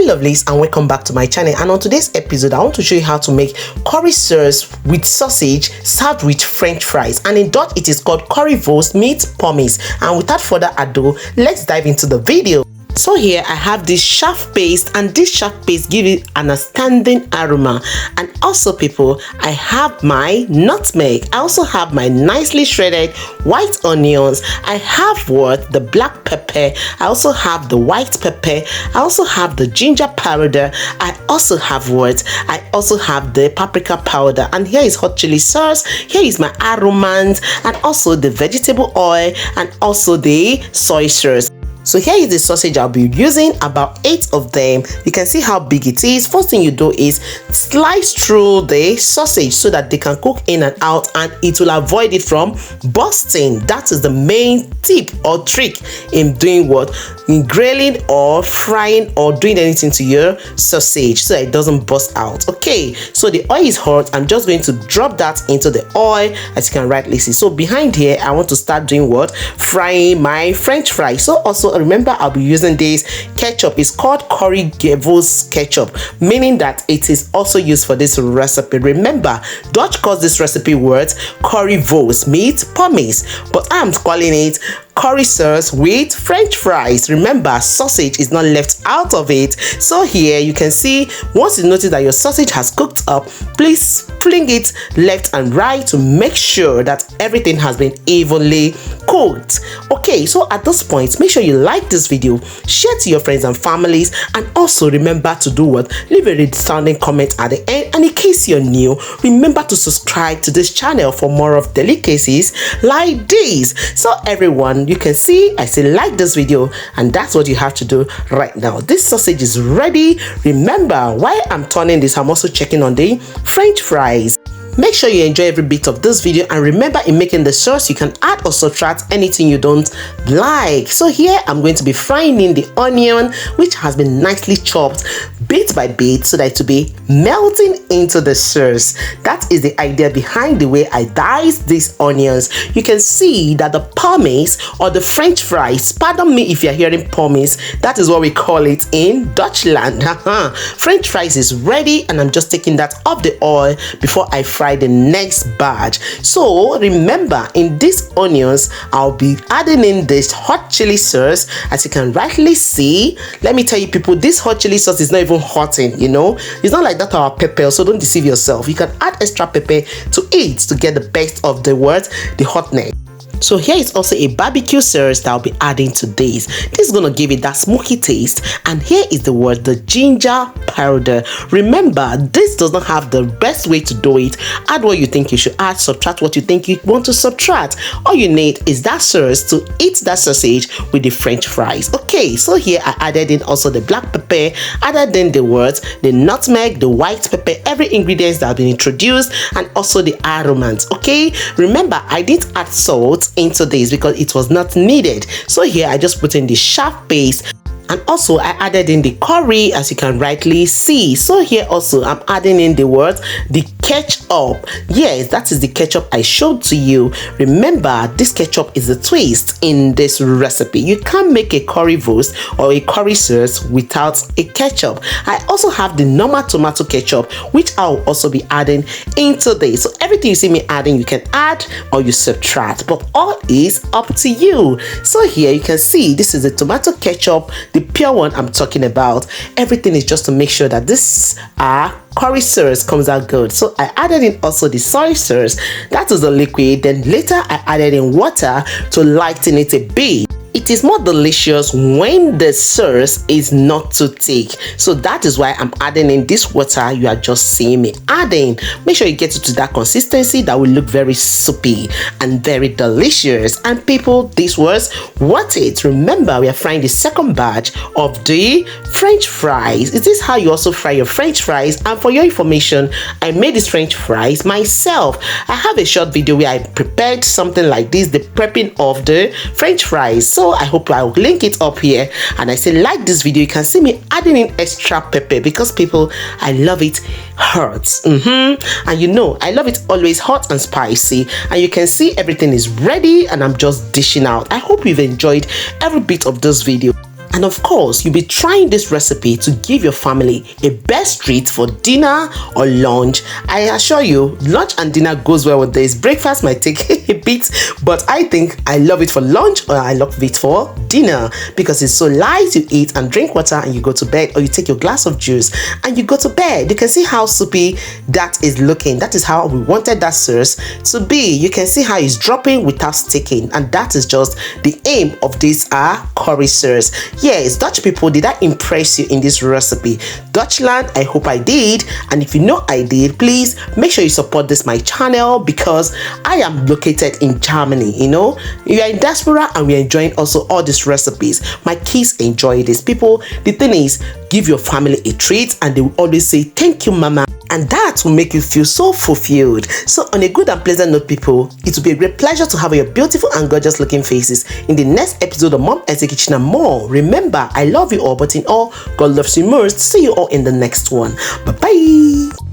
Hi lovelies, and welcome back to my channel. And on today's episode I want to show you how to make curry sauce with sausage served with french fries, and in Dutch it is called currywurst meat pommes. And without further ado, let's dive into the video. So here I have this Sharf paste, and this Sharf paste gives it an outstanding aroma. And also people, I have my nutmeg. I also have my nicely shredded white onions. I have the black pepper. I also have the white pepper. I also have the ginger powder. I also have I also have the paprika powder. And here is hot chili sauce. Here is my Aromat, and also the vegetable oil, and also the soy sauce. So here is the sausage I'll be using, about 8 of them. You can see how big it is. First thing you do is slice through the sausage so that they can cook in and out, and it will avoid it from bursting. That is the main tip or trick in doing in grilling or frying or doing anything to your sausage, so that it doesn't burst out. Okay, so the oil is hot. I'm just going to drop that into the oil, as you can rightly see. So behind here I want to start doing frying my french fries. So also remember, I'll be using this ketchup. It's called currywurst ketchup, meaning that it is also used for this recipe. Remember, Dutch calls this recipe currywurst meat pommes, but I'm calling it curry sauce with french fries. Remember, sausage is not left out of it. So here you can see, once you notice that your sausage has cooked up, please fling it left and right to make sure that everything has been evenly cooked. Okay, so at this point, make sure you like this video, share to your friends and families, and also remember to leave a resounding comment at the end. And in case you're new, remember to subscribe to this channel for more of delicacies like this. So everyone, you can see I say like this video, and that's what you have to do right now. This sausage is ready. Remember, while I'm turning this, I'm also checking on the french fries. Make sure you enjoy every bit of this video, and remember, in making the sauce you can add or subtract anything you don't like. So here I'm going to be frying in the onion, which has been nicely chopped bit by bit so that it will be melting into the sauce. That is the idea behind the way I dice these onions. You can see that the pommes or the french fries, pardon me if you're hearing pommes, that is what we call it in Dutchland. French fries is ready, and I'm just taking that off the oil before I fry the next batch. So remember, in these onions I'll be adding in this hot chili sauce. As you can rightly see, let me tell you people, this hot chili sauce is not even hotting, it's not like that our pepper, so don't deceive yourself. You can add extra pepper to it to get the best of the hotness. So here is also a barbecue sauce that I'll be adding to this. This is going to give it that smoky taste. And here is the ginger powder. Remember, this does not have the best way to do it. Add what you think you should add, subtract what you think you want to subtract. All you need is that sauce to eat that sausage with the french fries. Okay, so here I added in also the black pepper, added in the nutmeg, the white pepper, every ingredient that have been introduced, and also the Aromat. Okay, remember, I didn't add salt into this because it was not needed. So here I just put in the Sharf paste, and also I added in the curry, as you can rightly see. So here also I'm adding in the ketchup. Yes, that is the ketchup I showed to you. Remember, this ketchup is a twist in this recipe. You can't make a currywurst or a curry sauce without a ketchup. I also have the normal tomato ketchup, which I'll also be adding into this. So everything you see me adding, you can add or you subtract, but all is up to you. So here you can see this is the tomato ketchup, the pure one I'm talking about. Everything is just to make sure that this curry sauce comes out good. So I added in also the soy sauce, that is the liquid. Then later I added in water to lighten it a bit. It is more delicious when the sauce is not too thick. So that is why I'm adding in this water you are just seeing me adding. Make sure you get it to that consistency that will look very soupy and very delicious. And people, this was worth it. Remember, we are frying the second batch of the french fries. Is this how you also fry your french fries? And for your information, I made these french fries myself. I have a short video where I prepared something like this, the prepping of the french fries. So I hope I'll link it up here. And I say like this video, you can see me adding in extra pepper because people, I love it hot. And I love it always hot and spicy. And you can see everything is ready and I'm just dishing out. I hope you've enjoyed every bit of this video. And of course, you'll be trying this recipe to give your family a best treat for dinner or lunch. I assure you, lunch and dinner goes well with this. Breakfast might take a bit, but I think I love it for lunch or I love it for dinner because it's so light. You eat and drink water and you go to bed, or you take your glass of juice and you go to bed. You can see how soupy that is looking. That is how we wanted that sauce to be. You can see how it's dropping without sticking, and that is just the aim of this curry sauce. Yes, Dutch people, did I impress you in this recipe? Dutchland, I hope I did. And if you know I did, please make sure you support this my channel because I am located in Germany. You know, you are in diaspora and we are enjoying also all these recipes. My kids enjoy this. People, the thing is, give your family a treat and they will always say thank you, mama, and that will make you feel so fulfilled. So on a good and pleasant note, people, it will be a great pleasure to have your beautiful and gorgeous looking faces in the next episode of Mom Essy Kitchen and more. Remember, I love you all, but in all, God loves you most. See you all in the next one. Bye bye.